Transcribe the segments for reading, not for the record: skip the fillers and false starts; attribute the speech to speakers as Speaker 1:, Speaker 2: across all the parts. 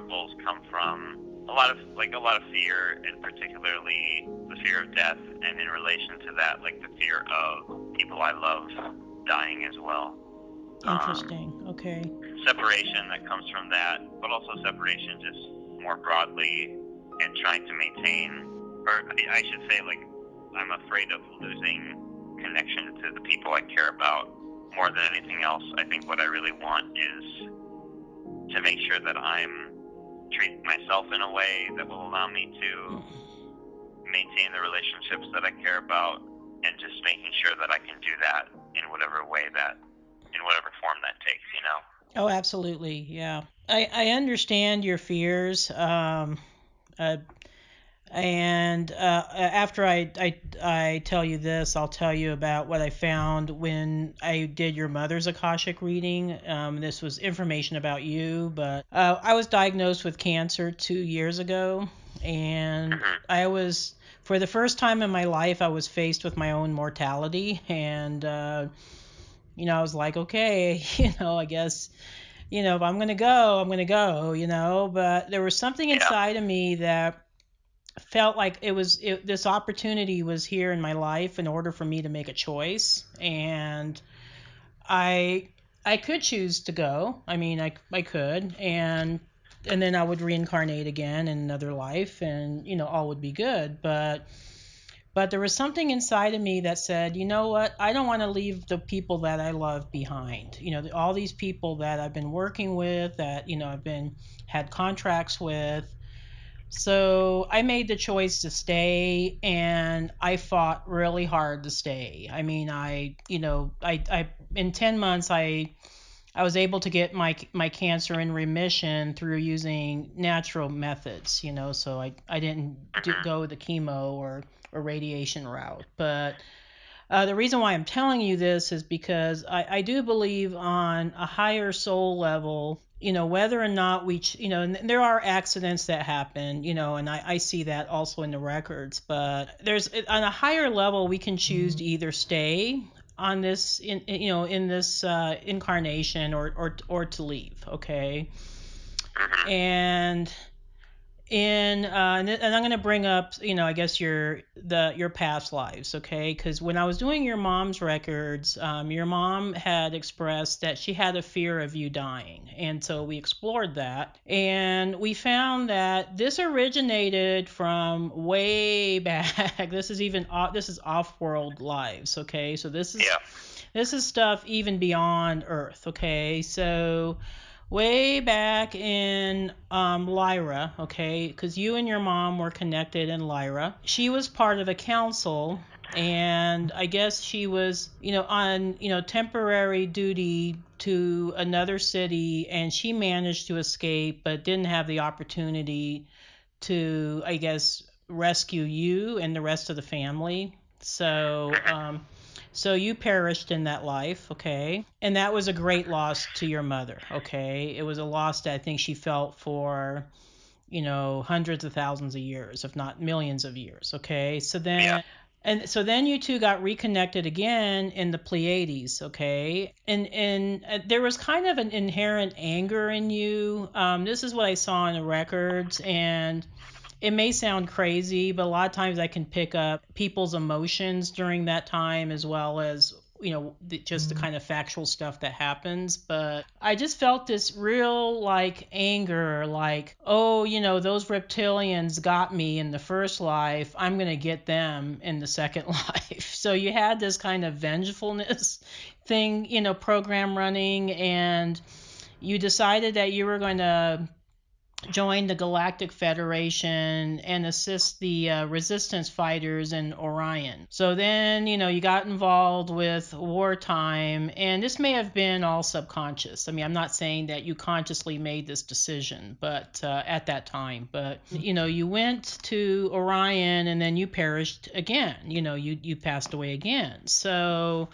Speaker 1: struggles come from a lot of fear, and particularly the fear of death, and in relation to that, like the fear of people I love dying as well.
Speaker 2: Interesting. Okay.
Speaker 1: Separation that comes from that, but also separation just more broadly, and trying to maintain, or I should say, like, I'm afraid of losing connection to the people I care about more than anything else. I think what I really want is to make sure that I'm treating myself in a way that will allow me to maintain the relationships that I care about, and just making sure that I can do that in whatever form that takes, you know?
Speaker 2: Oh, absolutely. Yeah. I understand your fears. And after I tell you this, I'll tell you about what I found when I did your mother's Akashic reading. This was information about you, but I was diagnosed with cancer 2 years ago, and for the first time in my life, I was faced with my own mortality, and I was like, okay, I guess, if I'm gonna go, I'm gonna go, but there was something inside of me that felt like this opportunity was here in my life in order for me to make a choice, and I could choose to go. I mean, I could, and then I would reincarnate again in another life, and all would be good. But there was something inside of me that said, you know what? I don't want to leave the people that I love behind. All these people that I've been working with, that I've been had contracts with. So I made the choice to stay, and I fought really hard to stay. I mean, I in 10 months I was able to get my cancer in remission through using natural methods, so I didn't go the chemo or radiation route. But the reason why I'm telling you this is because I do believe on a higher soul level, whether or not and there are accidents that happen, and I see that also in the records, but on a higher level, we can choose to either stay on this, in this incarnation, or to leave, okay? And and I'm going to bring up, I guess your past lives, okay? Because when I was doing your mom's records, your mom had expressed that she had a fear of you dying, and so we explored that, and we found that this originated from way back. This is off-world lives, okay? So this is stuff even beyond Earth, okay? So way back in Lyra, okay, because you and your mom were connected in Lyra. She was part of a council, and I guess she was, on, temporary duty to another city, and she managed to escape, but didn't have the opportunity to, I guess, rescue you and the rest of the family. So you perished in that life, okay? And that was a great loss to your mother, okay? It was a loss that I think she felt for, hundreds of thousands of years, if not millions of years, okay? So then you two got reconnected again in the Pleiades, okay? And there was kind of an inherent anger in you. This is what I saw in the records, and it may sound crazy, but a lot of times I can pick up people's emotions during that time, as well as just the kind of factual stuff that happens. But I just felt this real, like, anger, like, oh, those reptilians got me in the first life, I'm gonna get them in the second life. So you had this kind of vengefulness thing, program running, and you decided that you were going to joined the Galactic Federation and assist the resistance fighters in Orion. So then, you got involved with wartime, and this may have been all subconscious. I mean, I'm not saying that you consciously made this decision, but at that time, but you went to Orion, and then you perished again. You passed away again. So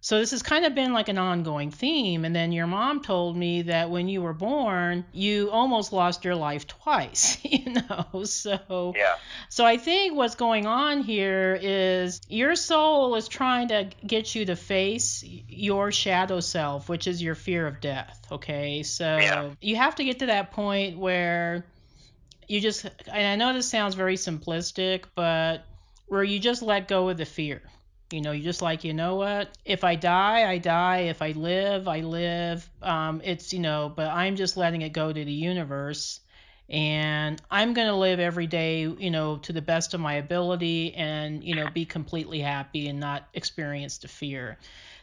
Speaker 2: So this has kind of been like an ongoing theme. And then your mom told me that when you were born, you almost lost your life twice, So
Speaker 1: Yeah.
Speaker 2: so I think what's going on here is your soul is trying to get you to face your shadow self, which is your fear of death, okay? So you have to get to that point where you just, and I know this sounds very simplistic, but where you just let go of the fear. You just like, you know what? If I die, I die. If I live, I live. But I'm just letting it go to the universe. And I'm going to live every day, to the best of my ability and, be completely happy and not experience the fear.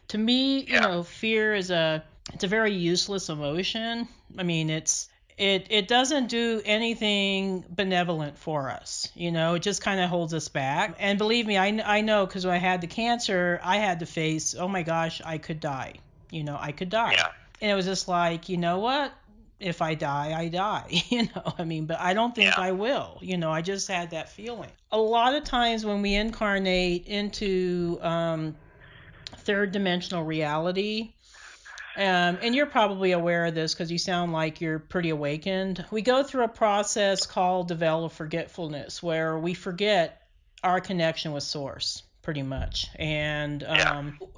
Speaker 2: To me, fear it's a very useless emotion. I mean, it doesn't do anything benevolent for us. It just kind of holds us back. And believe me, I know, because when I had the cancer, I had to face, oh my gosh, I could die. I could die.
Speaker 1: Yeah.
Speaker 2: And it was just like, you know what? If I die, I die. But I don't think I will. I just had that feeling. A lot of times when we incarnate into third dimensional reality, and you're probably aware of this because you sound like you're pretty awakened. We go through a process called the veil of forgetfulness, where we forget our connection with Source, pretty much. And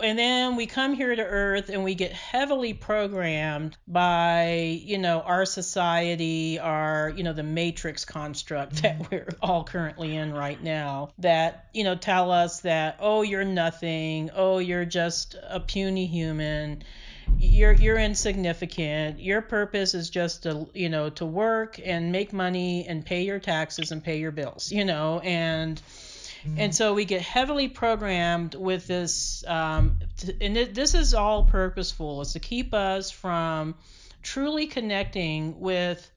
Speaker 2: then we come here to Earth and we get heavily programmed by, our society, the matrix construct that we're all currently in right now, that, tell us that, oh, you're nothing, oh, you're just a puny human, you're insignificant. Your purpose is just to work and make money and pay your taxes and pay your bills, and so we get heavily programmed with this, this is all purposeful. It's to keep us from truly connecting with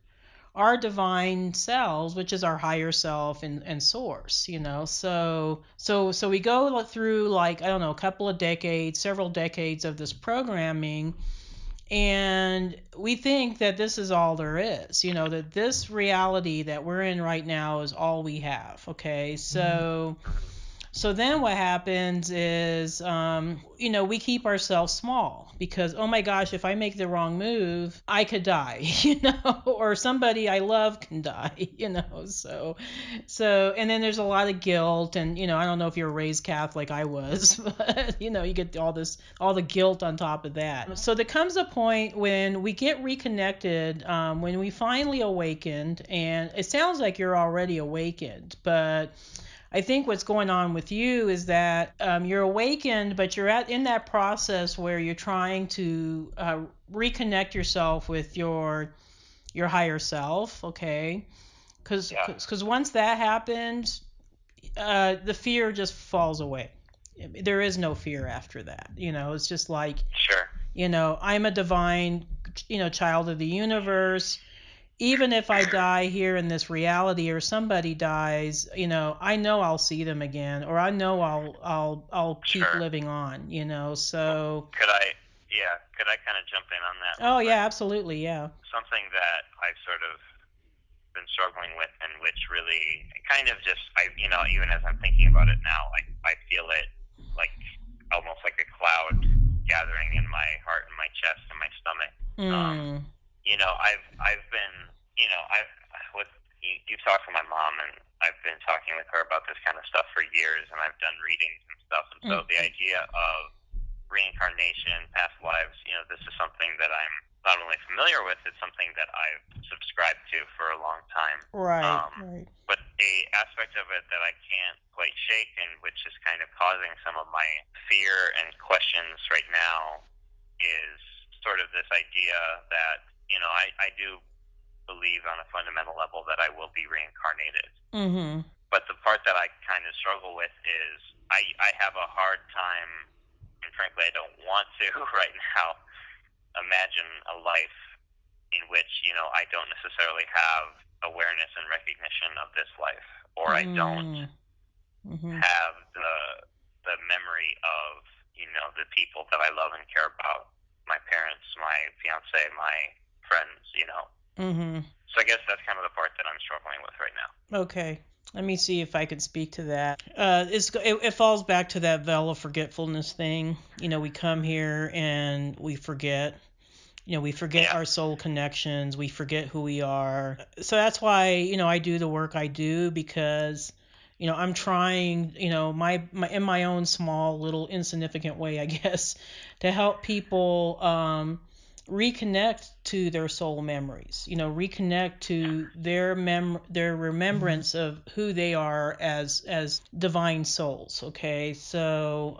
Speaker 2: our divine selves, which is our higher self and source. So we go through, like, I don't know, a couple of decades, several decades of this programming, and we think that this is all there is, that this reality that we're in right now is all we have. Okay, so then what happens is, we keep ourselves small because, oh my gosh, if I make the wrong move, I could die, or somebody I love can die, So, and then there's a lot of guilt, and, I don't know if you're raised Catholic, I was, but, you get all the guilt on top of that. So there comes a point when we get reconnected, when we finally awakened, and it sounds like you're already awakened, but I think what's going on with you is that, you're awakened, but you're in that process where you're trying to reconnect yourself with your higher self, okay? Because once that happens, the fear just falls away. There is no fear after that. It's just like,
Speaker 1: Sure.
Speaker 2: I'm a divine, child of the universe. Even if I die here in this reality, or somebody dies, I know I'll see them again, or I know I'll keep living on, So
Speaker 1: could I kind of jump in on that?
Speaker 2: Oh yeah, absolutely, yeah.
Speaker 1: Something that I've sort of been struggling with, and which really kind of just, even as I'm thinking about it now, I feel it like almost like a cloud gathering in my heart and my chest and my stomach. I've been, with you've talked to my mom, and I've been talking with her about this kind of stuff for years, and I've done readings and stuff, and so the idea of reincarnation, past lives, this is something that I'm not only familiar with, it's something that I've subscribed to for a long time.
Speaker 2: Right.
Speaker 1: But a aspect of it that I can't quite shake, and which is kind of causing some of my fear and questions right now, is sort of this idea that, I do believe on a fundamental level that I will be reincarnated.
Speaker 2: Mm-hmm.
Speaker 1: But the part that I kind of struggle with is I have a hard time, and frankly I don't want to right now, imagine a life in which, I don't necessarily have awareness and recognition of this life, or I don't have the memory of, the people that I love and care about, my parents, my fiance, my friends, So I guess that's kind of the part that I'm struggling with right now.
Speaker 2: Okay. Let me see if I can speak to that. It falls back to that veil of forgetfulness thing. We come here and we forget. We forget our soul connections. We forget who we are. So that's why, I do the work I do, because, I'm trying, my in my own small, little, insignificant way, I guess, to help people reconnect to their soul memories. Reconnect to their remembrance of who they are as divine souls. Okay, so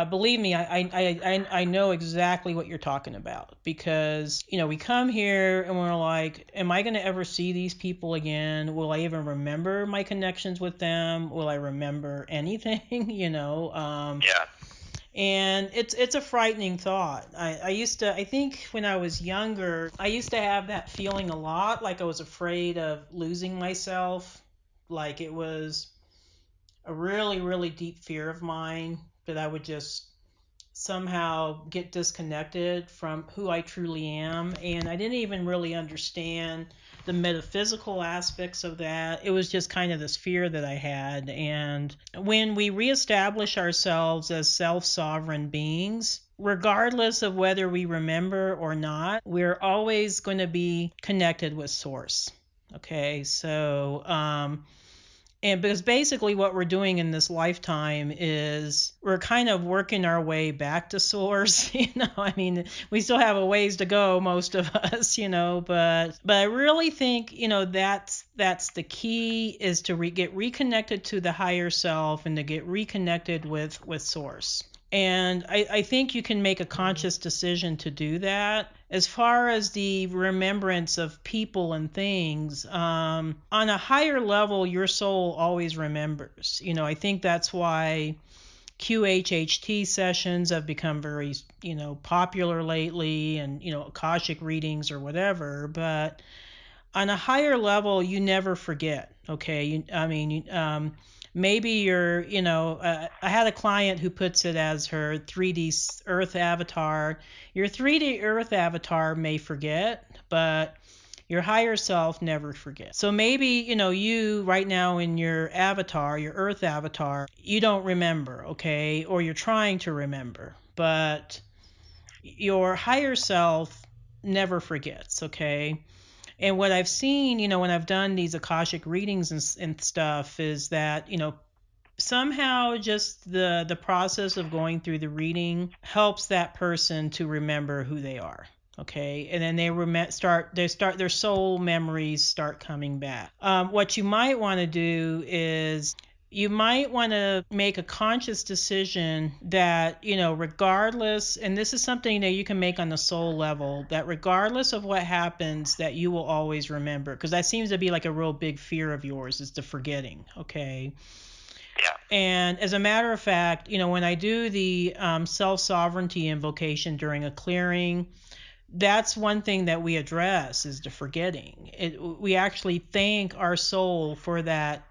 Speaker 2: believe me, I know exactly what you're talking about, because we come here and we're like, am I going to ever see these people again? Will I even remember my connections with them? Will I remember anything?
Speaker 1: Yeah.
Speaker 2: And it's a frightening thought. I think when I was younger, I used to have that feeling a lot, like I was afraid of losing myself. Like it was a really, really deep fear of mine, that I would just somehow get disconnected from who I truly am. And I didn't even really understand the metaphysical aspects of that. It was just kind of this fear that I had. And when we reestablish ourselves as self-sovereign beings, regardless of whether we remember or not, we're always going to be connected with Source. Okay, so and because basically what we're doing in this lifetime is we're kind of working our way back to source. I mean, we still have a ways to go, most of us, but I really think, that's the key, is to get reconnected to the higher self, and to get reconnected with source. And I think you can make a conscious decision to do that. As far as the remembrance of people and things, on a higher level, your soul always remembers. I think that's why QHHT sessions have become very, popular lately, and, Akashic readings or whatever. But on a higher level, you never forget. Okay, maybe I had a client who puts it as her 3D Earth avatar. Your 3D Earth avatar may forget, but your higher self never forgets. So maybe, you right now in your avatar, your Earth avatar, you don't remember, okay, or you're trying to remember, but your higher self never forgets, okay? And what I've seen, when I've done these Akashic readings and stuff, is that, somehow just the process of going through the reading helps that person to remember who they are. Okay, and then their soul memories start coming back. What you might want to do is, you might want to make a conscious decision that, regardless, and this is something that you can make on the soul level, that regardless of what happens, that you will always remember, because that seems to be like a real big fear of yours, is the forgetting. Okay.
Speaker 1: Yeah.
Speaker 2: And as a matter of fact, when I do the self-sovereignty invocation during a clearing, that's one thing that we address, is the forgetting. We actually thank our soul for that,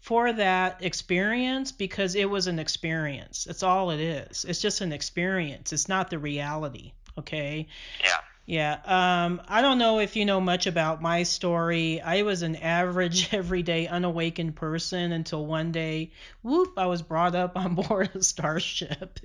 Speaker 2: for that experience, because it was an experience. That's all it is. It's just an experience. It's not the reality. Okay.
Speaker 1: Yeah.
Speaker 2: Yeah. I don't know if you know much about my story. I was an average, everyday, unawakened person until one day, whoop, I was brought up on board a starship.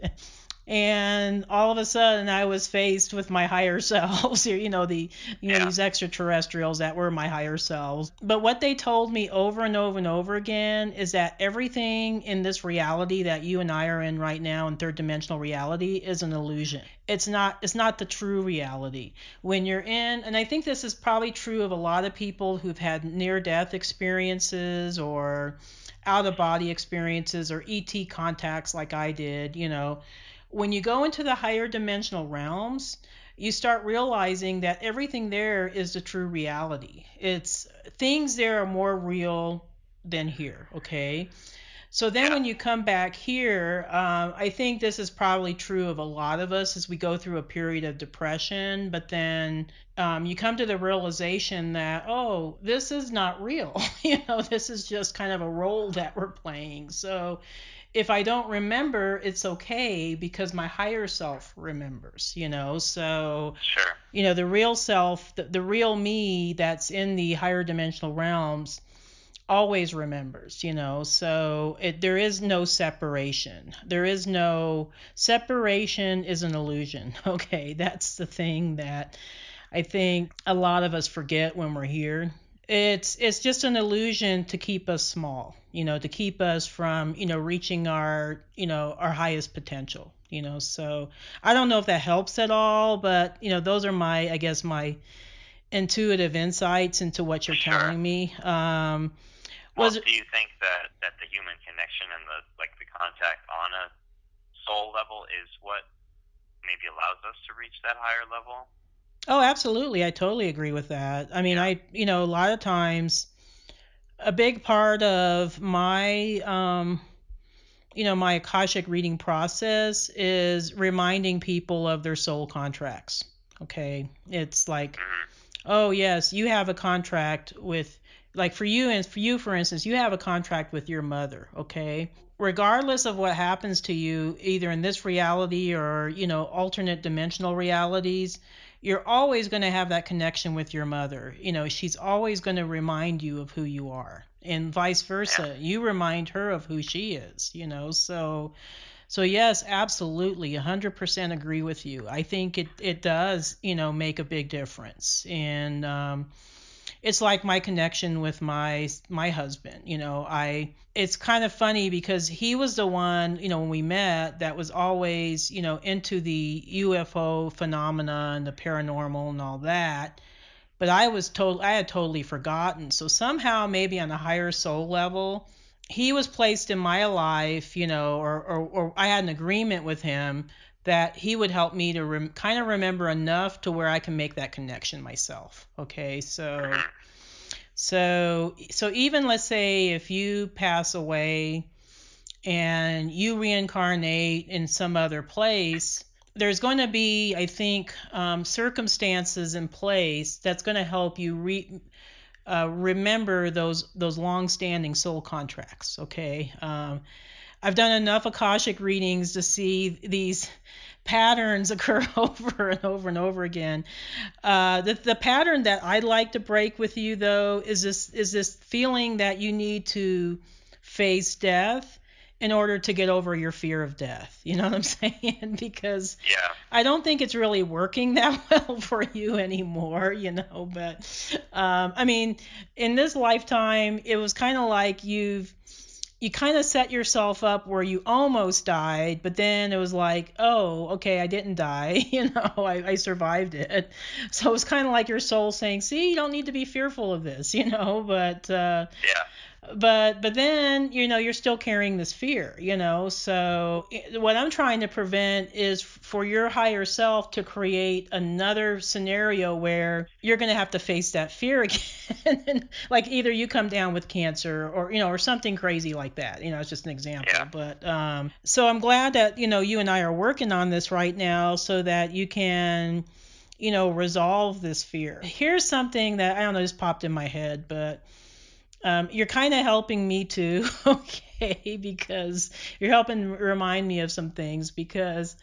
Speaker 2: And all of a sudden I was faced with my higher selves, these extraterrestrials that were my higher selves. But what they told me over and over and over again is that everything in this reality that you and I are in right now, in third dimensional reality, is an illusion. It's not the true reality. When you're in, and I think this is probably true of a lot of people who've had near death experiences, or out of body experiences, or ET contacts like I did, when you go into the higher dimensional realms, you start realizing that everything there is the true reality. It's things there are more real than here, okay? So then when you come back here, I think this is probably true of a lot of us as we go through a period of depression, but then you come to the realization that, oh, this is not real. This is just kind of a role that we're playing. So if I don't remember, it's okay because my higher self remembers, So,
Speaker 1: Sure.
Speaker 2: the real self, the real me that's in the higher dimensional realms always remembers, So there is no separation. There is no separation is an illusion. Okay, that's the thing that I think a lot of us forget when we're here. It's just an illusion to keep us small, to keep us from, reaching our highest potential, So I don't know if that helps at all, but those are my, I guess, my intuitive insights into what you're
Speaker 1: Sure.
Speaker 2: telling me.
Speaker 1: Well,
Speaker 2: Was
Speaker 1: do you think that the human connection and the contact on a soul level is what maybe allows us to reach that higher level?
Speaker 2: Oh, absolutely. I totally agree with that. I mean,
Speaker 1: Yeah.
Speaker 2: a lot of times a big part of my Akashic reading process is reminding people of their soul contracts. Okay. It's like,
Speaker 1: Mm-hmm.
Speaker 2: oh yes, you have a contract with, like, for instance, you have a contract with your mother, okay? Regardless of what happens to you, either in this reality or, alternate dimensional realities, you're always going to have that connection with your mother. She's always going to remind you of who you are. And vice
Speaker 1: Yeah.
Speaker 2: versa. You remind her of who she is, So yes, absolutely, 100% agree with you. I think it does, make a big difference. And it's like my connection with my husband. It's kind of funny because he was the one, when we met, that was always, into the UFO phenomena and the paranormal and all that. But I had totally forgotten. So somehow, maybe on a higher soul level, he was placed in my life, or I had an agreement with him that he would help me to kind of remember enough to where I can make that connection myself. Okay, so
Speaker 1: Mm-hmm.
Speaker 2: so even, let's say, if you pass away and you reincarnate in some other place, there's going to be, I think, circumstances in place that's going to help you remember those long-standing soul contracts. Okay, I've done enough Akashic readings to see these patterns occur over and over and over again. The pattern that I'd like to break with you, though, is this feeling that you need to face death in order to get over your fear of death. You know what I'm saying? Because
Speaker 1: Yeah.
Speaker 2: I don't think it's really working that well for you anymore, But I mean, in this lifetime, it was kind of like you kind of set yourself up where you almost died, but then it was like, oh, okay, I didn't die. I survived it. So it was kind of like your soul saying, see, you don't need to be fearful of this,
Speaker 1: Yeah.
Speaker 2: but then, you're still carrying this fear, So what I'm trying to prevent is for your higher self to create another scenario where you're going to have to face that fear again. Like either you come down with cancer or, or something crazy like that. It's just an example.
Speaker 1: Yeah.
Speaker 2: But so I'm glad that, you and I are working on this right now so that you can, resolve this fear. Here's something that I don't know, just popped in my head, but you're kind of helping me too, okay, because you're helping remind me of some things, because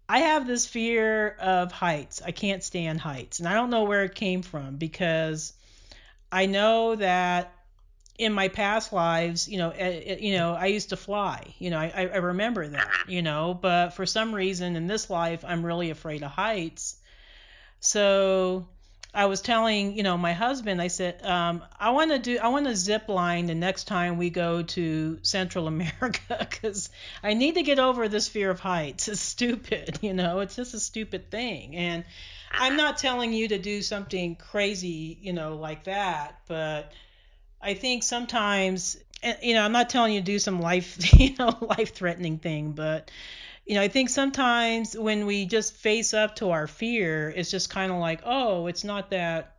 Speaker 2: I have this fear of heights. I can't stand heights, and I don't know where it came from, because I know that in my past lives, I used to fly. I remember that,
Speaker 1: Mm-hmm.
Speaker 2: but for some reason in this life, I'm really afraid of heights. So I was telling, my husband, I said, I want to zip line the next time we go to Central America, because I need to get over this fear of heights. It's stupid, it's just a stupid thing. And I'm
Speaker 1: Mm-hmm.
Speaker 2: not telling you to do something crazy, like that, but I think sometimes, I'm not telling you to do some life, life threatening thing, but I think sometimes when we just face up to our fear, it's just kind of like, oh, it's not that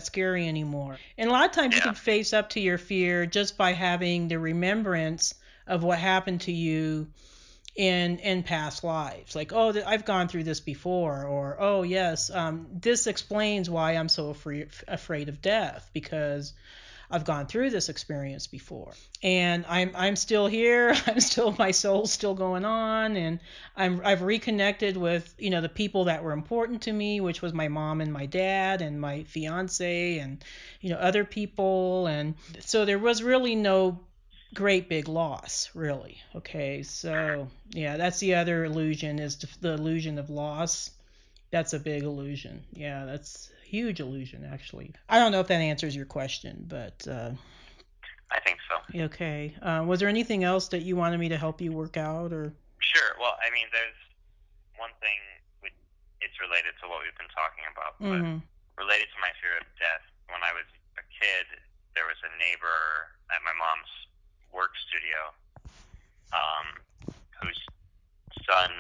Speaker 2: scary anymore. And a lot of times you
Speaker 1: Yeah.
Speaker 2: can face up to your fear just by having the remembrance of what happened to you in past lives, like, oh, I've gone through this before, or oh yes, this explains why I'm so afraid of death, because I've gone through this experience before, and I'm still here. I'm still, my soul's still going on, and I've reconnected with, the people that were important to me, which was my mom and my dad and my fiance, and other people, and so there was really no great big loss, really. Okay, so yeah, that's the other illusion, is the illusion of loss. That's a big illusion. Yeah, that's a huge illusion, actually. I don't know if that answers your question, but
Speaker 1: I think so.
Speaker 2: okay. Was there anything else that you wanted me to help you work out, or?
Speaker 1: Sure. Well, I mean, there's one thing which it's related to what we've been talking about, but
Speaker 2: Mm-hmm.
Speaker 1: related to my fear of death. When I was a kid, there was a neighbor at my mom's work studio, whose son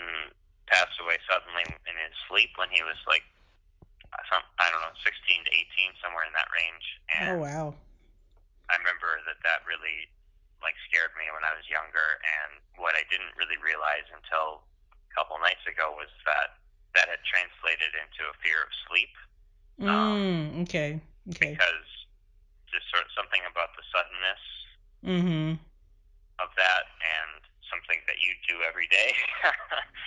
Speaker 1: passed away suddenly in his sleep when he was like, I don't know, 16 to 18, somewhere in that range.
Speaker 2: Oh
Speaker 1: And
Speaker 2: wow.
Speaker 1: I remember that really like scared me when I was younger. And what I didn't really realize until a couple nights ago was that had translated into a fear of sleep.
Speaker 2: Okay. Okay.
Speaker 1: Because just sort of something about the suddenness
Speaker 2: Mm-hmm.
Speaker 1: of that, and something that you do every day.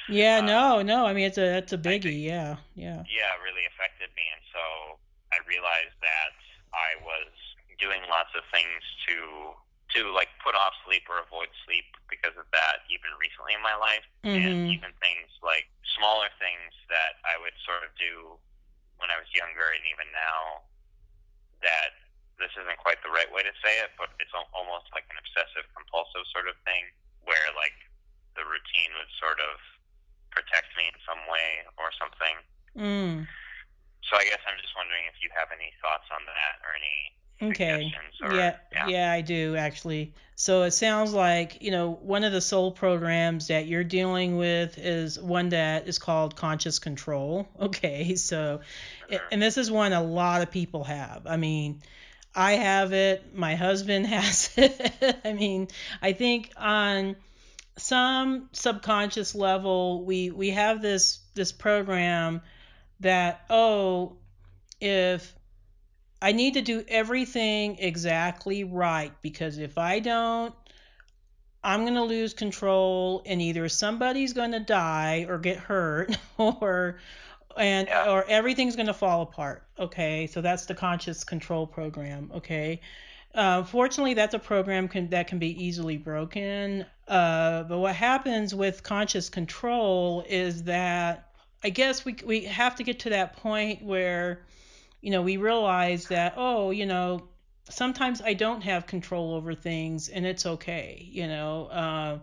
Speaker 2: Yeah.
Speaker 1: uh,
Speaker 2: No. I mean, that's a
Speaker 1: I think,
Speaker 2: biggie. Yeah. Yeah.
Speaker 1: yeah, really affected me. And so I realized that I was doing lots of things to like put off sleep or avoid sleep because of that, even recently in my life. And
Speaker 2: Mm-hmm.
Speaker 1: even things like smaller things that I would sort of do when I was younger, and even now, that this isn't quite the right way to say it, but it's almost like an obsessive compulsive sort of thing, where like the routine would sort of protect me in some way or something.
Speaker 2: Mm.
Speaker 1: So I guess I'm just wondering if you have any thoughts on that, or any
Speaker 2: Okay.
Speaker 1: suggestions,
Speaker 2: Yeah,
Speaker 1: or yeah.
Speaker 2: yeah, I do actually. So it sounds like, one of the soul programs that you're dealing with is one that is called conscious control. Okay, so,
Speaker 1: Mm-hmm.
Speaker 2: and this is one a lot of people have. I mean, I have it, my husband has it. I mean, I think on some subconscious level, we have this program that, oh, if I need to do everything exactly right, because if I don't, I'm going to lose control, and either somebody's going to die or get hurt,
Speaker 1: Yeah.
Speaker 2: or everything's going to fall apart. Okay, so that's the conscious control program. Okay, fortunately, that's a program that can be easily broken. But what happens with conscious control is that, I guess, we have to get to that point where, we realize that, oh, sometimes I don't have control over things, and it's okay.
Speaker 1: Yeah.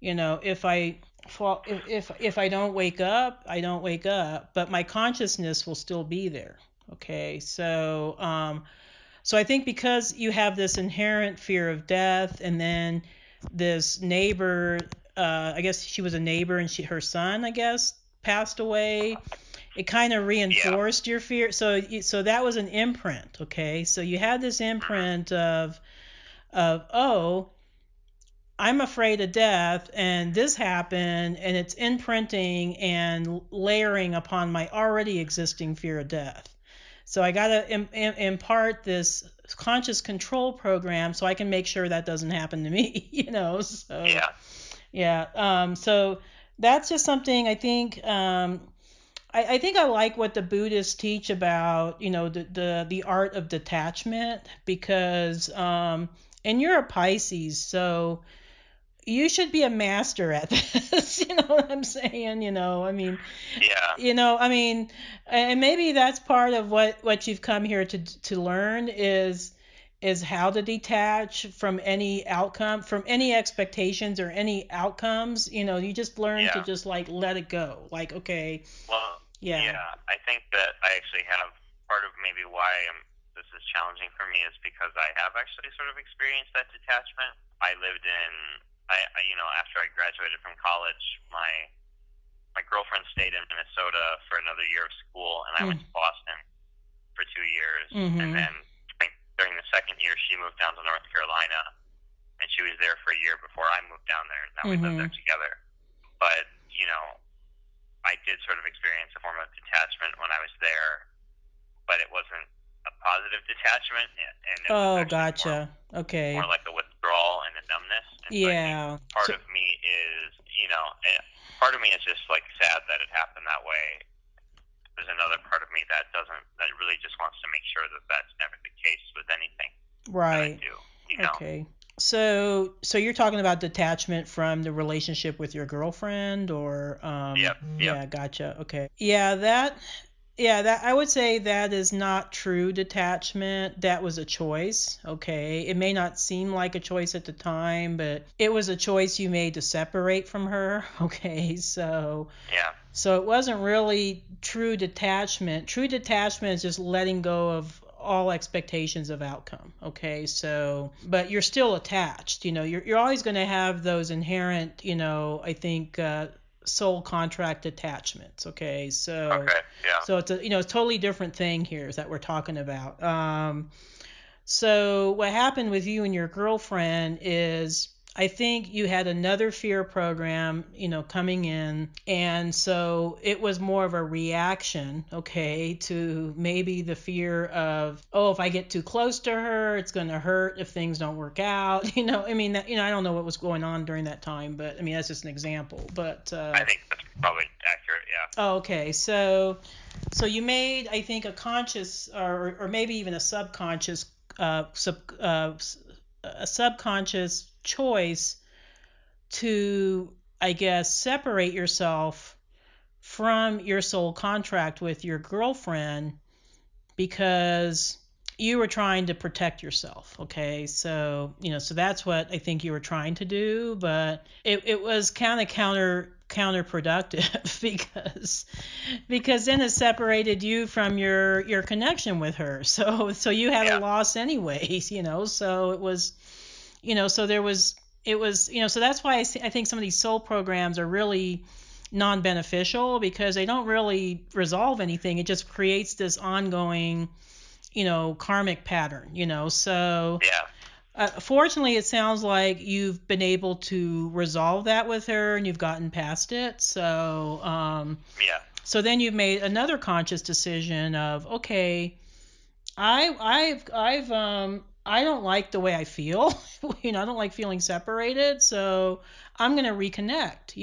Speaker 2: If I fall, if I don't wake up, I don't wake up, but my consciousness will still be there. Okay, so I think because you have this inherent fear of death, and then this neighbor, I guess she was a neighbor, and her son, I guess, passed away. It kind of
Speaker 1: Yeah.
Speaker 2: reinforced your fear. So that was an imprint. Okay, so you had this
Speaker 1: Mm-hmm.
Speaker 2: imprint of, oh, I'm afraid of death, and this happened, and it's imprinting and layering upon my already existing fear of death. So I got to impart this conscious control program so I can make sure that doesn't happen to me. So
Speaker 1: Yeah.
Speaker 2: yeah. So that's just something I think. I think I like what the Buddhists teach about, the art of detachment, because, and you're a Pisces, so you should be a master at this. You know what I'm saying?
Speaker 1: Yeah.
Speaker 2: I mean, and maybe that's part of what you've come here to learn, is how to detach from any outcome, from any expectations or any outcomes. You just learn to
Speaker 1: Yeah.
Speaker 2: just like let it go. Like, okay,
Speaker 1: Well,
Speaker 2: yeah.
Speaker 1: yeah, I think that I actually have part of maybe why this is challenging for me is because I have actually sort of experienced that detachment. I lived in, after I graduated from college, my girlfriend stayed in Minnesota for another year of school, and I went
Speaker 2: Mm,
Speaker 1: to Boston for 2 years. And
Speaker 2: mm-hmm.
Speaker 1: then during the second year, she moved down to North Carolina, and she was there for a year before I moved down there, and now we live
Speaker 2: Mm-hmm.
Speaker 1: there together. but, I did sort of experience a form of detachment when I was there, but it wasn't a positive detachment, and it was actually
Speaker 2: Gotcha. Okay.
Speaker 1: more like a withdrawal and a numbness. And so I think
Speaker 2: Yeah.
Speaker 1: part of me is, part of me is just like sad that it happened that way. There's another part of me that really just wants to make sure that that's never the case with anything
Speaker 2: Right.
Speaker 1: that I do.
Speaker 2: Okay. So you're talking about detachment from the relationship with your girlfriend, or
Speaker 1: Yep.
Speaker 2: yeah, gotcha. Okay. Yeah, that I would say that is not true detachment. That was a choice. Okay. It may not seem like a choice at the time, but it was a choice you made to separate from her. Okay. So it wasn't really true detachment. True detachment is just letting go of all expectations of outcome. Okay, but you're still attached. You're always going to have those inherent, I think, soul contract attachments. Okay, so it's a totally different thing here that we're talking about. So what happened with you and your girlfriend is, I think you had another fear program, coming in, and so it was more of a reaction, okay, to maybe the fear of, oh, if I get too close to her, it's going to hurt if things don't work out. I don't know what was going on during that time, but I mean that's just an example. But
Speaker 1: I think that's probably accurate. Yeah.
Speaker 2: oh, okay, so you made, I think, a conscious or maybe even a subconscious a subconscious choice to, I guess, separate yourself from your soul contract with your girlfriend because you were trying to protect yourself. Okay, so that's what I think you were trying to do, but it was kind of counterproductive because then it separated you from your connection with her. So you had a loss anyways. So it was, so there was, it was, so that's why I think some of these soul programs are really non-beneficial, because they don't really resolve anything. It just creates this ongoing, karmic pattern. So fortunately, it sounds like you've been able to resolve that with her and you've gotten past it. So then you've made another conscious decision of, okay, I don't like the way I feel. I don't like feeling separated, so I'm gonna reconnect.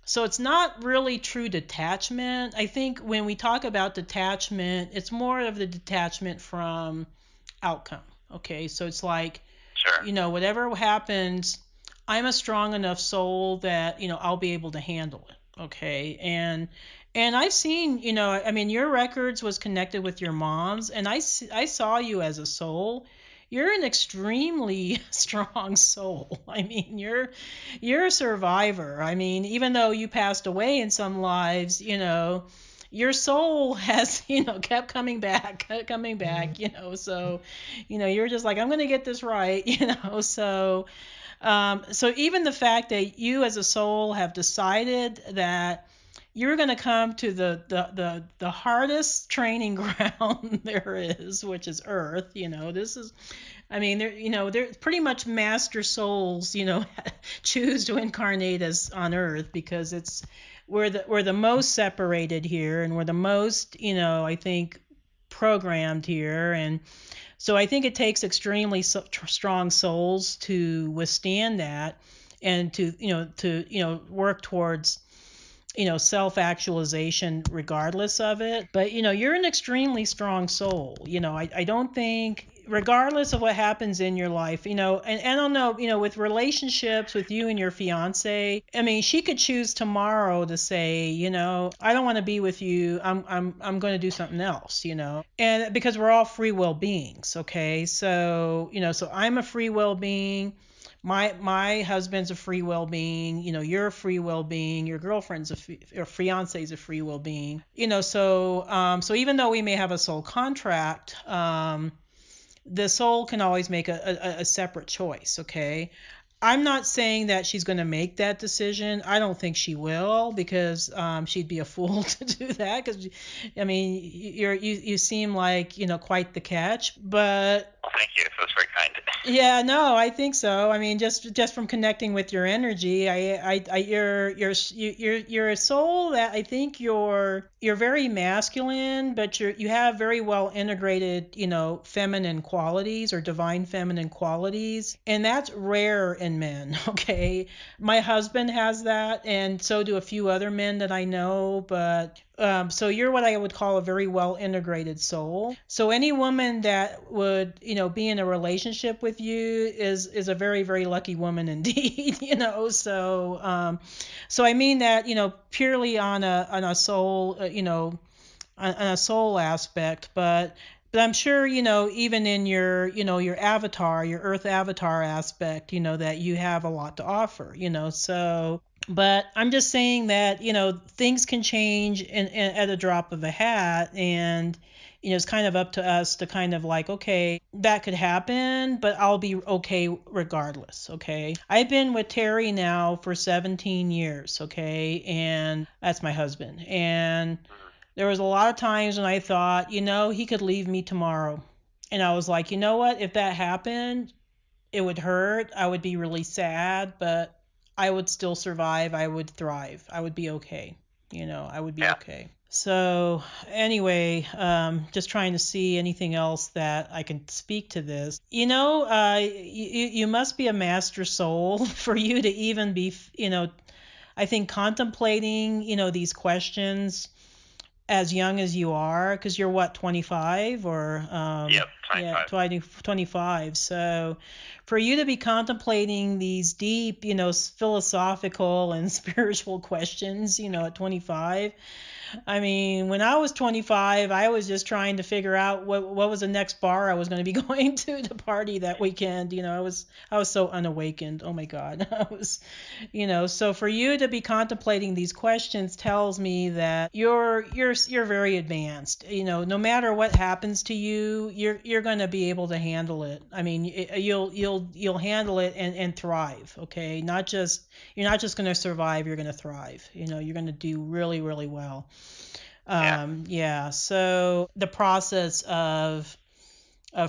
Speaker 2: So it's not really true detachment. I think when we talk about detachment, it's more of the detachment from outcome. Okay, so it's like, whatever happens, I'm a strong enough soul that I'll be able to handle it. Okay, and I've seen, I mean, your records was connected with your mom's, and I saw you as a soul. You're an extremely strong soul. I mean, you're a survivor. I mean, even though you passed away in some lives, your soul has, kept coming back, so, you're just like, I'm going to get this right, so even the fact that you as a soul have decided that you're going to come to the hardest training ground there is, which is Earth. This is, I mean, they're pretty much master souls, choose to incarnate as on Earth because we're the most separated here, and we're the most, I think, programmed here. And so I think it takes extremely strong souls to withstand that, and to work towards, self-actualization regardless of it. But, you're an extremely strong soul. I don't think, regardless of what happens in your life, and I don't know, with relationships with you and your fiance, I mean, she could choose tomorrow to say, I don't want to be with you. I'm going to do something else, and because we're all free will beings. Okay. So I'm a free will being. My husband's a free will being. You're a free will being. Your girlfriend's or fiance's a free will being. So even though we may have a soul contract, the soul can always make a separate choice. Okay. I'm not saying that she's going to make that decision. I don't think she will, because she'd be a fool to do that. Because, I mean, you seem like, quite the catch. But
Speaker 1: Thank you. That was very kind.
Speaker 2: Yeah, no, I think so. I mean, just from connecting with your energy, you're a soul that I think you're very masculine, but you have very well integrated, feminine qualities or divine feminine qualities, and that's rare in men. Okay, my husband has that, and so do a few other men that I know, but so you're what I would call a very well integrated soul. So any woman that would, be in a relationship with you is a very, very lucky woman indeed. So I mean that, purely on a soul, on a soul aspect, but I'm sure, even in your avatar, your earth avatar aspect, that you have a lot to offer, so but I'm just saying that, things can change at a drop of a hat, and it's kind of up to us to kind of like, okay, that could happen, but I'll be okay regardless. Okay, I've been with Terry now for 17 years. Okay, and that's my husband, and there was a lot of times when I thought, he could leave me tomorrow. And I was like, you know what? If that happened, it would hurt. I would be really sad, but I would still survive. I would thrive. I would be okay. I would be
Speaker 1: Yeah.
Speaker 2: okay. So, anyway, just trying to see anything else that I can speak to this. You must be a master soul for you to even be, I think contemplating, these questions as young as you are, because you're what, 25 or
Speaker 1: Yep.
Speaker 2: yeah,
Speaker 1: 25.
Speaker 2: 25. So for you to be contemplating these deep, philosophical and spiritual questions, at 25, I mean, when I was 25, I was just trying to figure out what was the next bar I was going to be going to party that weekend. I was so unawakened. Oh my God. I was, so for you to be contemplating these questions tells me that you're very advanced. No matter what happens to you, you're going to be able to handle it. I mean, you'll handle it and thrive. Okay, you're not just going to survive. You're going to thrive. You're going to do really, really well.
Speaker 1: Yeah.
Speaker 2: Yeah. So the process of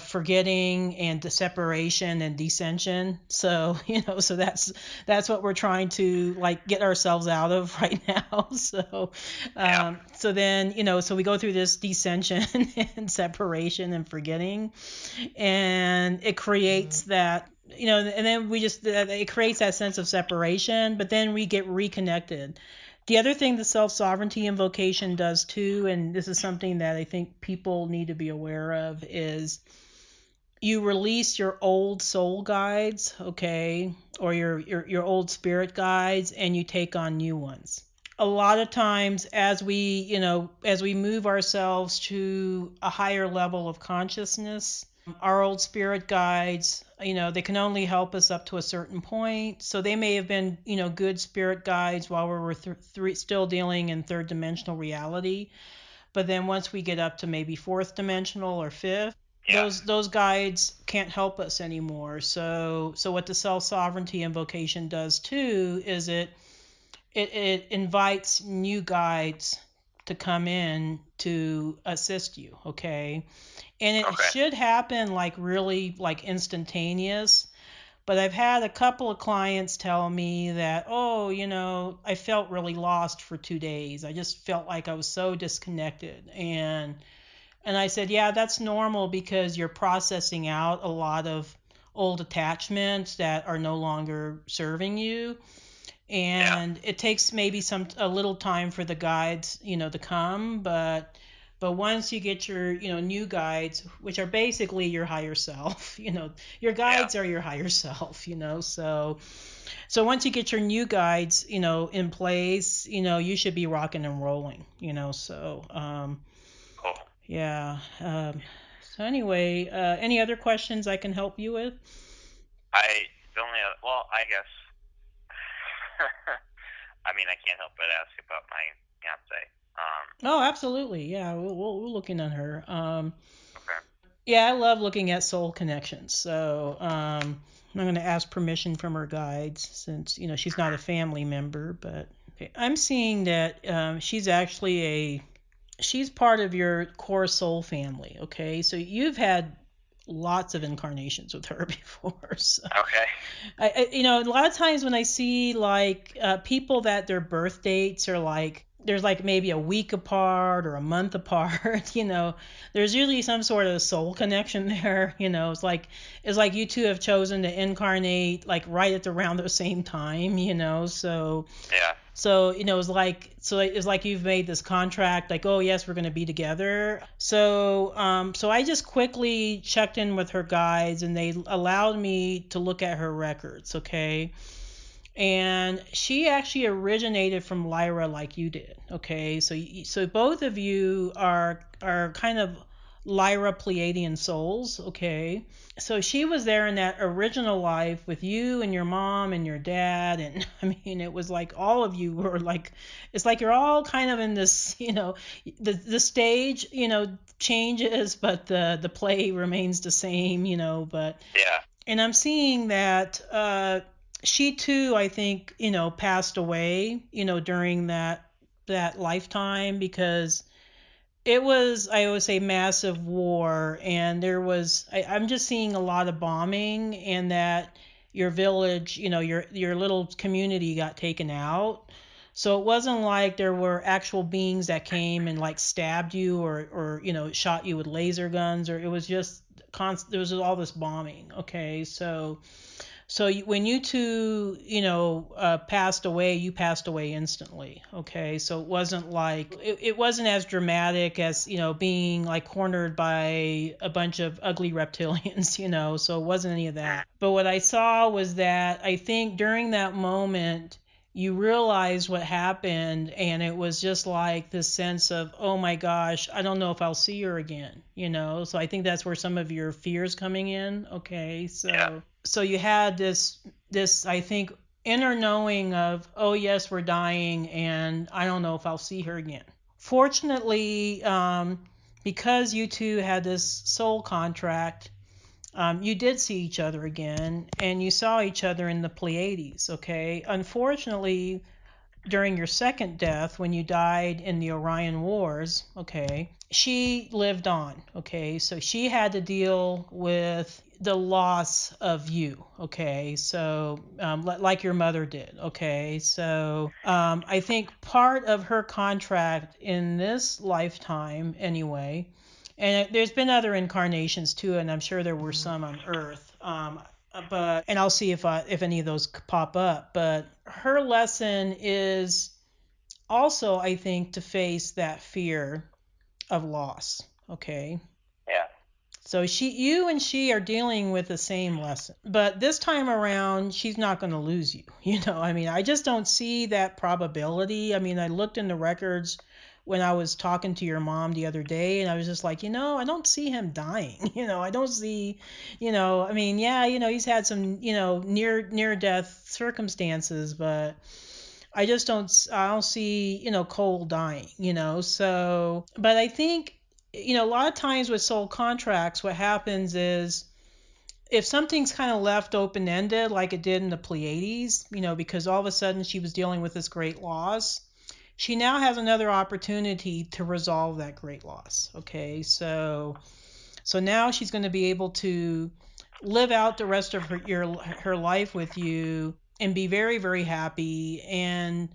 Speaker 2: forgetting and the separation and descension. So, so that's what we're trying to like get ourselves out of right now.
Speaker 1: Yeah.
Speaker 2: So then, so we go through this descension and separation and forgetting, and it creates that, and then it creates that sense of separation, but then we get reconnected. The other thing the self sovereignty invocation does too, and this is something that I think people need to be aware of, is you release your old soul guides, okay, or your old spirit guides, and you take on new ones. A lot of times as we move ourselves to a higher level of consciousness, our old spirit guides, they can only help us up to a certain point. So they may have been, good spirit guides while we were still dealing in third dimensional reality. But then once we get up to maybe fourth dimensional or fifth,
Speaker 1: Yeah.
Speaker 2: those guides can't help us anymore. So what the self sovereignty invocation does too is it invites new guides to come in to assist you. Okay, and it
Speaker 1: Okay.
Speaker 2: should happen like really like instantaneous. But I've had a couple of clients tell me that, oh, I felt really lost for 2 days. I just felt like I was so disconnected. And I said, yeah, that's normal because you're processing out a lot of old attachments that are no longer serving you.
Speaker 1: Yeah.
Speaker 2: And it takes maybe a little time for the guides, to come, but once you get your, new guides, which are basically your higher self, your
Speaker 1: Yeah.
Speaker 2: guides are your higher self, so once you get your new guides, in place, you should be rocking and rolling, so
Speaker 1: Cool.
Speaker 2: yeah. So anyway, any other questions I can help you with?
Speaker 1: The only other, well, I guess. I mean, I can't help but ask about my fiance.
Speaker 2: Oh, absolutely. Yeah, we're looking at her.
Speaker 1: Okay.
Speaker 2: Yeah, I love looking at soul connections. So I'm going to ask permission from her guides since she's not a family member, but okay. I'm seeing that she's actually she's part of your core soul family. Okay, so you've had lots of incarnations with her before. So
Speaker 1: Okay.
Speaker 2: a lot of times when I see like people that their birth dates are like there's like maybe a week apart or a month apart, there's usually some sort of soul connection there. It's like you two have chosen to incarnate like right at around the same time. So
Speaker 1: Yeah.
Speaker 2: it's like you've made this contract, like, oh yes, we're going to be together. So I just quickly checked in with her guides, and they allowed me to look at her records, okay? And she actually originated from Lyra, like you did, okay? So both of you are kind of Lyra Pleiadian souls, okay? So she was there in that original life with you and your mom and your dad, and I mean it was like all of you were like, it's like you're all kind of in this, the stage, changes, but the play remains the same, but
Speaker 1: Yeah.
Speaker 2: and I'm seeing that she too, I think, passed away, during that lifetime, because it was, I always say, massive war, and I'm just seeing a lot of bombing, and that your village, your little community got taken out. So it wasn't like there were actual beings that came and like stabbed you or shot you with laser guns, or it was just there was all this bombing. Okay, so when you two, passed away, you passed away instantly. Okay, so it wasn't as dramatic as being like cornered by a bunch of ugly reptilians. So it wasn't any of that. But what I saw was that I think during that moment you realize what happened, and it was just like this sense of, oh my gosh, I don't know if I'll see her again. So I think that's where some of your fears coming in. Okay, so you had this I think inner knowing of, oh yes, we're dying, and I don't know if I'll see her again. Fortunately, because you two had this soul contract, you did see each other again, and you saw each other in the Pleiades. Okay, unfortunately, during your second death, when you died in the Orion Wars, okay, she lived on, okay, so she had to deal with the loss of you, okay, so like your mother did, okay, so I think part of her contract in this lifetime, anyway, and there's been other incarnations too, and I'm sure there were some on Earth, and I'll see if any of those pop up. But her lesson is also, I think, to face that fear of loss. Okay.
Speaker 1: Yeah.
Speaker 2: So you and she are dealing with the same lesson, but this time around, she's not going to lose you. I mean, I just don't see that probability. I mean, I looked in the records when I was talking to your mom the other day, and I was just like, I don't see him dying. I don't see, I mean, yeah, he's had some, near death circumstances, but I don't see, Cole dying, so, but I think, a lot of times with soul contracts, what happens is if something's kind of left open ended, like it did in the Pleiades, because all of a sudden she was dealing with this great loss, she now has another opportunity to resolve that great loss. Okay, so now she's going to be able to live out the rest of her life with you and be very, very happy, and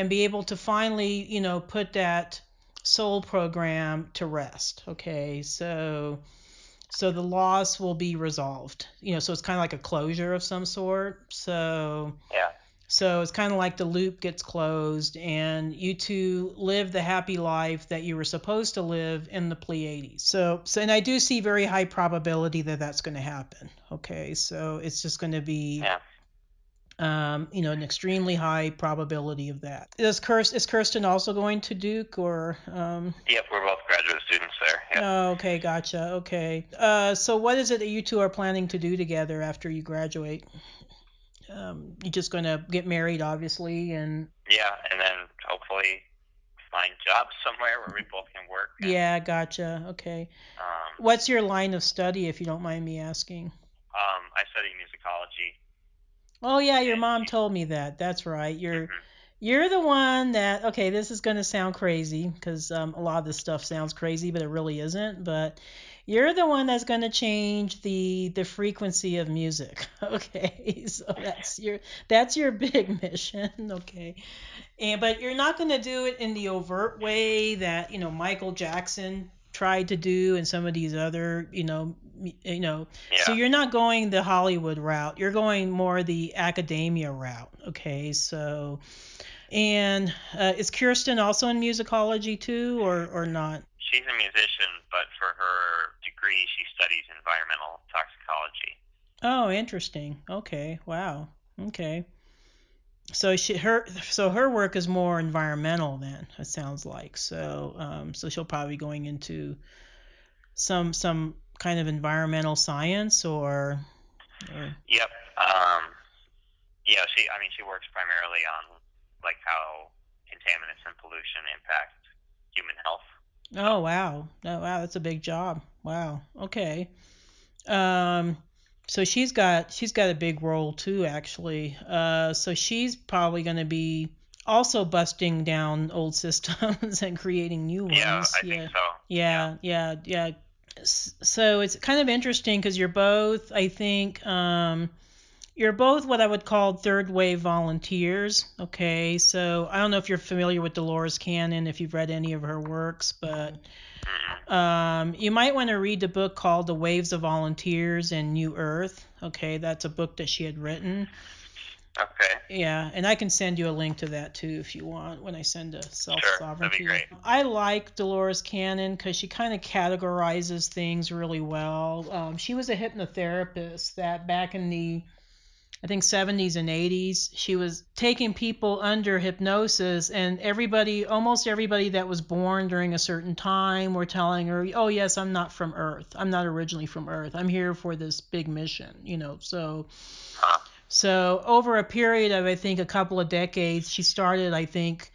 Speaker 2: be able to finally, put that soul program to rest. Okay, so the loss will be resolved. So it's kind of like a closure of some sort.
Speaker 1: Yeah.
Speaker 2: So it's kind of like the loop gets closed, and you two live the happy life that you were supposed to live in the Pleiades. And I do see very high probability that that's going to happen. Okay, so it's just going to be,
Speaker 1: Yeah.
Speaker 2: an extremely high probability of that. Is Kirsten also going to Duke, or?
Speaker 1: Yep, we're both graduate students there. Yep.
Speaker 2: Oh, okay, gotcha. Okay. So what is it that you two are planning to do together after you graduate? You're just going to get married, obviously, and
Speaker 1: Yeah, and then hopefully find jobs somewhere where we both can work.
Speaker 2: yeah, gotcha. Okay. What's your line of study, if you don't mind me asking?
Speaker 1: I study musicology.
Speaker 2: Oh yeah, your
Speaker 1: And
Speaker 2: mom told me that. That's right.
Speaker 1: mhm.
Speaker 2: You're the one that, okay, this is going to sound crazy because a lot of this stuff sounds crazy, but it really isn't. But you're the one that's going to change the frequency of music. Okay, so that's your big mission. Okay, and but you're not going to do it in the overt way that Michael Jackson tried to do and some of these other so
Speaker 1: Yeah.
Speaker 2: you're not going the Hollywood route. You're going more the academia route. Okay, so and is Kirsten also in musicology too, or not?
Speaker 1: She's a musician, but for her degree, she studies environmental toxicology.
Speaker 2: Oh, interesting. Okay, wow. Okay. So her work is more environmental then, it sounds like. So she'll probably be going into some kind of environmental science or
Speaker 1: Yep. Yeah, she works primarily on like how contaminants and pollution impact human health.
Speaker 2: oh wow. Oh wow, that's a big job. Wow. Okay. Um, so she's got a big role too, actually. So she's probably going to be also busting down old systems and creating new
Speaker 1: Yeah,
Speaker 2: ones.
Speaker 1: I think
Speaker 2: Yeah,
Speaker 1: so.
Speaker 2: yeah, yeah, yeah. So it's kind of interesting because you're both, I think, you're both what I would call third wave volunteers. Okay, so I don't know if you're familiar with Dolores Cannon, if you've read any of her works, but
Speaker 1: Mm-hmm.
Speaker 2: you might want to read the book called The Waves of Volunteers and New Earth. Okay, that's a book that she had written.
Speaker 1: Okay.
Speaker 2: Yeah, and I can send you a link to that too if you want when I send a self
Speaker 1: Sure, that'd be
Speaker 2: sovereignty.
Speaker 1: great.
Speaker 2: I like Dolores Cannon because she kind of categorizes things really well. She was a hypnotherapist that back in the I think 70s and 80s, she was taking people under hypnosis, and almost everybody that was born during a certain time were telling her, "Oh yes, I'm not from Earth. I'm not originally from Earth. I'm here for this big mission."
Speaker 1: Huh.
Speaker 2: So over a period of I think a couple of decades, she started I think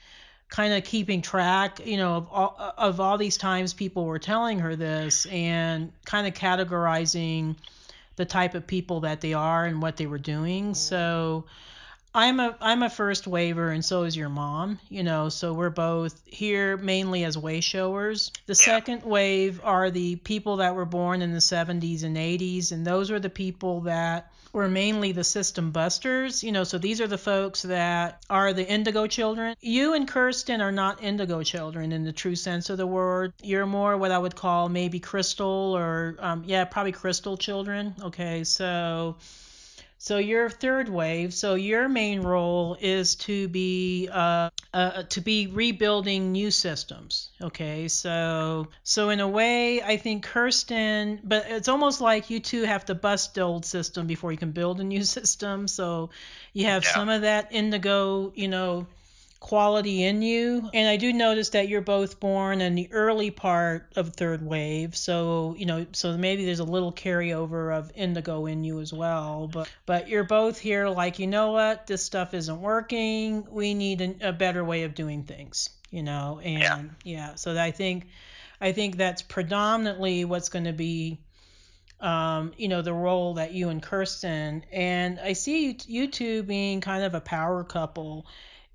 Speaker 2: kind of keeping track, of all these times people were telling her this and kind of categorizing the type of people that they are and what they were doing. So I'm a first waver, and so is your mom. So we're both here mainly as way showers. The
Speaker 1: Yeah.
Speaker 2: second wave are the people that were born in the 70s and 80s, and those are the people that were mainly the system busters. So these are the folks that are the indigo children. You and Kirsten are not indigo children in the true sense of the word. You're more what I would call maybe crystal or yeah, probably crystal children. Okay, so your third wave. So your main role is to be rebuilding new systems. Okay, so in a way, I think Kirsten, but it's almost like you two have to bust the old system before you can build a new system. So you have
Speaker 1: Yeah.
Speaker 2: some of that indigo, quality in you. And I do notice that you're both born in the early part of third wave. So maybe there's a little carryover of indigo in you as well. But you're both here like, you know what, this stuff isn't working. We need a better way of doing things.
Speaker 1: Yeah.
Speaker 2: And yeah, so I think that's predominantly what's going to be the role that you and Kirsten, and I see you two being kind of a power couple.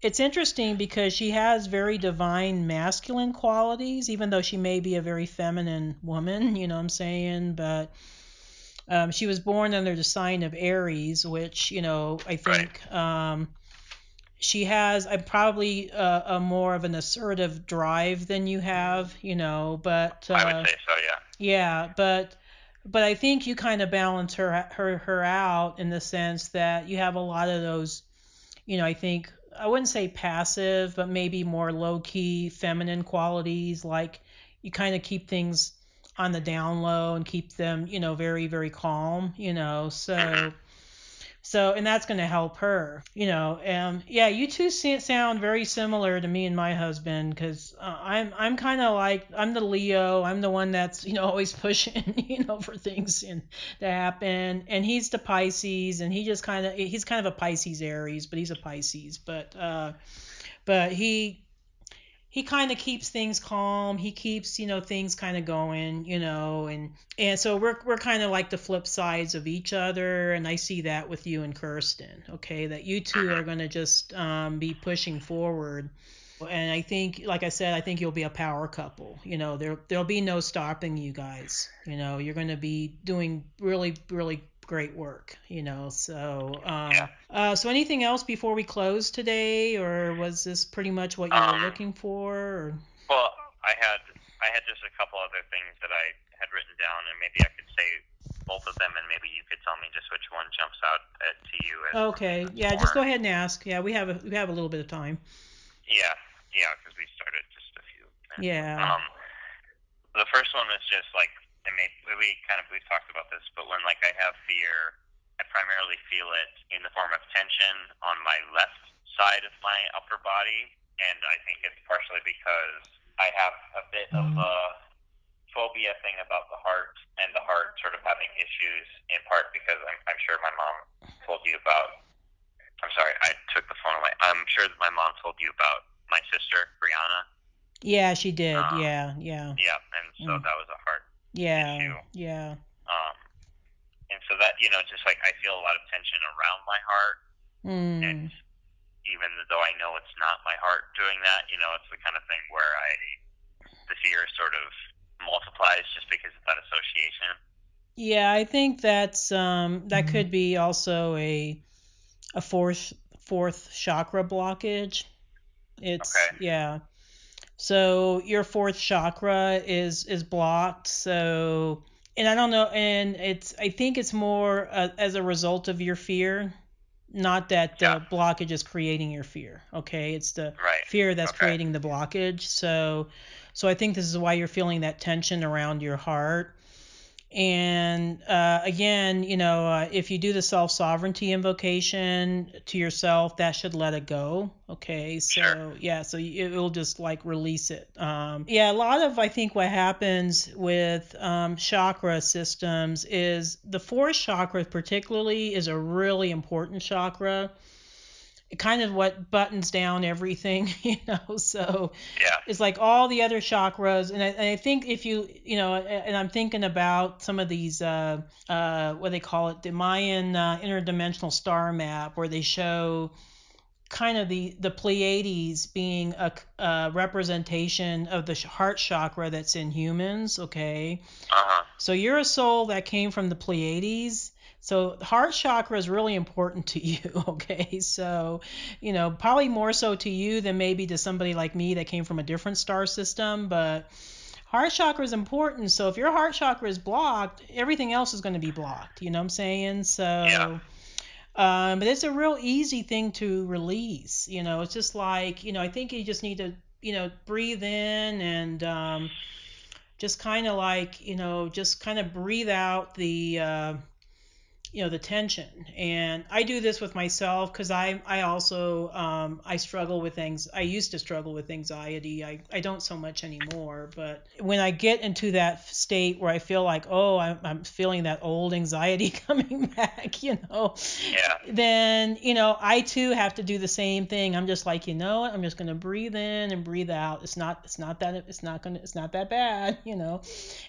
Speaker 2: It's interesting because she has very divine masculine qualities, even though she may be a very feminine woman, you know what I'm saying? But she was born under the sign of Aries, which, I
Speaker 1: Right.
Speaker 2: think she has probably a more of an assertive drive than you have, but
Speaker 1: I would say so. Yeah.
Speaker 2: yeah, but I think you kind of balance her out in the sense that you have a lot of those, I think I wouldn't say passive, but maybe more low key feminine qualities. Like you kind of keep things on the down low and keep them, very very calm.
Speaker 1: Mm-hmm.
Speaker 2: So, and that's going to help her, yeah, you two sound very similar to me and my husband because I'm kind of like I'm the Leo. I'm the one that's always pushing for things to happen, and he's the Pisces, and he's kind of a Pisces Aries, but he's a Pisces, but he he kind of keeps things calm. He keeps, things kind of going, and so we're kind of like the flip sides of each other, and I see that with you and Kirsten, okay, that you two are
Speaker 1: Mhm.
Speaker 2: going to just be pushing forward. And I think, like I said, I think you'll be a power couple. There'll be no stopping you guys. You're going to be doing really, really great work.
Speaker 1: Yeah.
Speaker 2: So anything else before we close today, or was this pretty much what you were
Speaker 1: Um.
Speaker 2: looking for? Or...
Speaker 1: Well, I had just a couple other things that I had written down, and maybe I could say both of them, and maybe you could tell me just which one jumps out to you as something
Speaker 2: Okay,
Speaker 1: that's
Speaker 2: yeah, just
Speaker 1: more.
Speaker 2: go ahead and ask. Yeah, we have a little bit of time.
Speaker 1: Yeah. Yeah, because we started just a few minutes ago.
Speaker 2: Yeah.
Speaker 1: The first one is just like, I mean, we've talked about this, but when like I have fear, I primarily feel it in the form of tension on my left side of my upper body, and I think it's partially because I have a bit of a phobia thing about the heart, and the heart sort of having issues, in part because I'm sure my mom told you about. I'm sorry, I took the phone away. I'm sure that my mom told you about my sister Brianna.
Speaker 2: Yeah, she did.
Speaker 1: Um,
Speaker 2: Yeah, yeah.
Speaker 1: yeah, and so
Speaker 2: Mm.
Speaker 1: that was a heart
Speaker 2: Yeah,
Speaker 1: issue.
Speaker 2: yeah.
Speaker 1: Um, and so that, just like I feel a lot of tension around my heart, and
Speaker 2: Mm.
Speaker 1: even though I know it's not my heart doing that, it's the kind of thing where the fear sort of multiplies just because of that association.
Speaker 2: Yeah, I think that could be also a fourth chakra blockage.
Speaker 1: Okay.
Speaker 2: Yeah. So your fourth chakra is blocked. So, and I don't know, and I think it's more as a result of your fear, not that
Speaker 1: Yeah.
Speaker 2: the blockage is creating your fear. Okay, it's the
Speaker 1: Right.
Speaker 2: fear that's
Speaker 1: Okay.
Speaker 2: creating the blockage. So I think this is why you're feeling that tension around your heart. And again, if you do the self sovereignty invocation to yourself, that should let it go. Okay,
Speaker 1: Sure.
Speaker 2: so yeah, so it will just like release it. Yeah, a lot of I think what happens with chakra systems is the fourth chakra, particularly, is a really important chakra. Kind of what buttons down everything, So
Speaker 1: Yeah.
Speaker 2: it's like all the other chakras, and I think if and I'm thinking about some of these, what they call it, the Mayan interdimensional star map, where they show kind of the Pleiades being a representation of the heart chakra that's in humans. Okay,
Speaker 1: Uh huh.
Speaker 2: so you're a soul that came from the Pleiades. So heart chakra is really important to you, okay? So, probably more so to you than maybe to somebody like me that came from a different star system, but heart chakra is important. So if your heart chakra is blocked, everything else is going to be blocked. You know what I'm saying?
Speaker 1: Yeah.
Speaker 2: So, but it's a real easy thing to release. It's just like, I think you just need to, breathe in and just kind of like, just kind of breathe out the tension. And I do this with myself because I also I struggle with I used to struggle with anxiety. I don't so much anymore, but when I get into that state where I feel like, oh, I'm feeling that old anxiety coming back,
Speaker 1: Yeah.
Speaker 2: then I too have to do the same thing. I'm just like, what, I'm just going to breathe in and breathe out. It's not that bad. And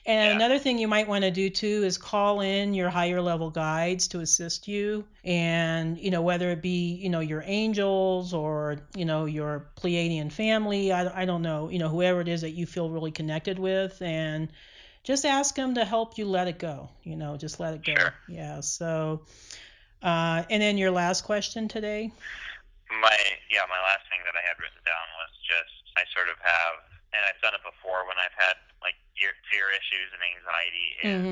Speaker 1: Yeah.
Speaker 2: another thing you might want to do too is call in your higher level guides to assist you. And, whether it be, your angels or, your Pleiadian family, I don't know, whoever it is that you feel really connected with. And just ask them to help you let it go. Just let it go.
Speaker 1: Sure.
Speaker 2: Yeah. So, and then your last question today.
Speaker 1: My last thing that I had written down was just I sort of have, and I've done it before when I've had like fear issues and anxiety is,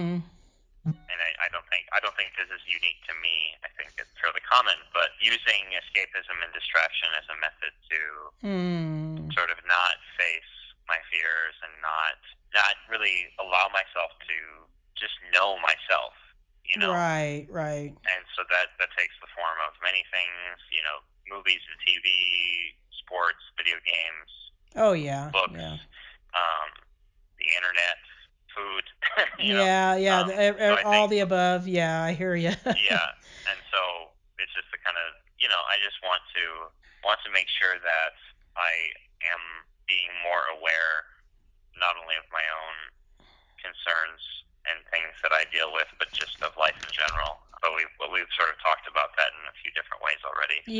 Speaker 2: Mm-hmm.
Speaker 1: and I don't think this is unique to me. I think it's fairly common, but using escapism and distraction as a method to
Speaker 2: Mm.
Speaker 1: sort of not face my fears and not really allow myself to just know myself, you know.
Speaker 2: Right, right.
Speaker 1: And so that takes the form of many things, movies and TV, sports, video games,
Speaker 2: Oh yeah,
Speaker 1: books,
Speaker 2: yeah.
Speaker 1: um, the internet, food, you know.
Speaker 2: Yeah, yeah,
Speaker 1: So I
Speaker 2: all
Speaker 1: think,
Speaker 2: the above. Yeah, I hear you.
Speaker 1: yeah, and so it's just the kind of, I just want to make sure that I am being more aware, not only of my own concerns and things that I deal with, but just of life in general. But we've sort of talked about that in a few different ways already. So.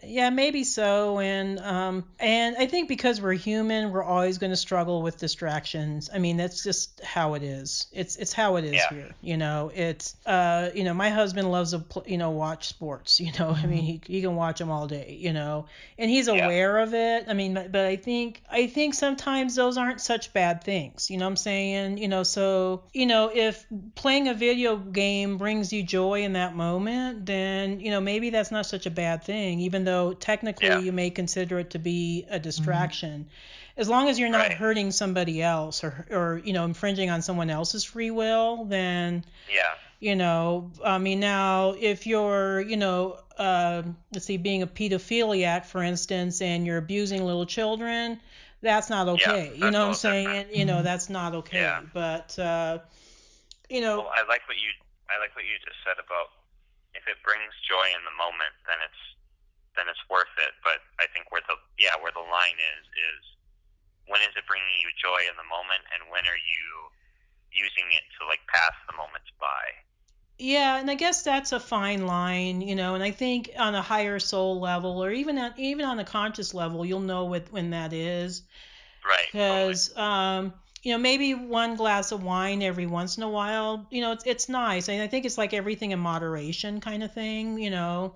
Speaker 2: Yeah, maybe so, and I think because we're human, we're always going to struggle with distractions. I mean, that's just how it is. It's how it is here. It's my husband loves to watch sports. I mean, he can watch them all day. And he's aware of it. I mean, but I think sometimes those aren't such bad things. You know what I'm saying? So if playing a video game brings you joy in that moment, then maybe that's not such a bad thing, even though technically you may consider it to be a distraction. As long as you're not hurting somebody else or infringing on someone else's free will, then I mean, now if you're let's see, being a pedophiliac, for instance, and you're abusing little children, that's not okay. You know what I'm saying? That's not okay. But well,
Speaker 1: I like what you just said about if it brings joy in the moment, then it's worth it. But I think where the line is when is it bringing you joy in the moment, and when are you using it to like pass the moments by?
Speaker 2: Yeah, and I guess that's a fine line, and I think on a higher soul level, or even on a conscious level, you'll know when that is.
Speaker 1: Right.
Speaker 2: Because maybe one glass of wine every once in a while, it's nice. And I think it's like everything in moderation kind of thing.
Speaker 1: Yeah.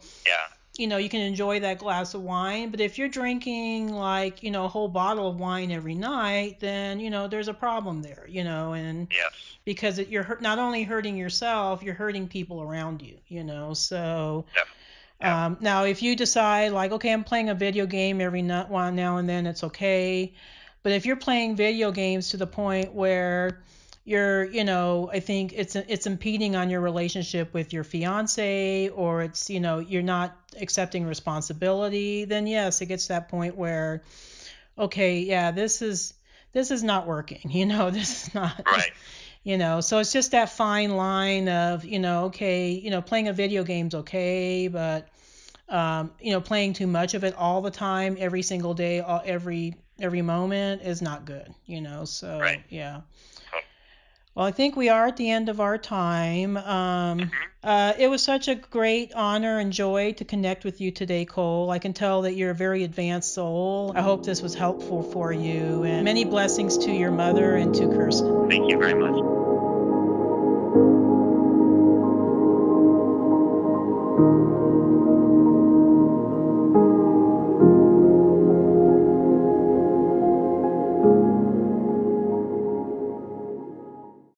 Speaker 2: You can enjoy that glass of wine, but if you're drinking like a whole bottle of wine every night, then there's a problem there. And because you're not only hurting yourself, you're hurting people around you. So. Now, if you decide like, okay, I'm playing a video game every now and then, it's okay. But if you're playing video games to the point where you're, I think it's impeding on your relationship with your fiance, or it's, you're not accepting responsibility, then yes, it gets to that point where, okay, yeah, this is not working. This is not.
Speaker 1: Right.
Speaker 2: So it's just that fine line of, okay, playing a video game's okay, but playing too much of it all the time, every single day, every moment is not good. So yeah. Well, I think we are at the end of our time. It was such a great honor and joy to connect with you today, Cole. I can tell that you're a very advanced soul. I hope this was helpful for you, and many blessings to your mother and to Kirsten.
Speaker 1: Thank you very much.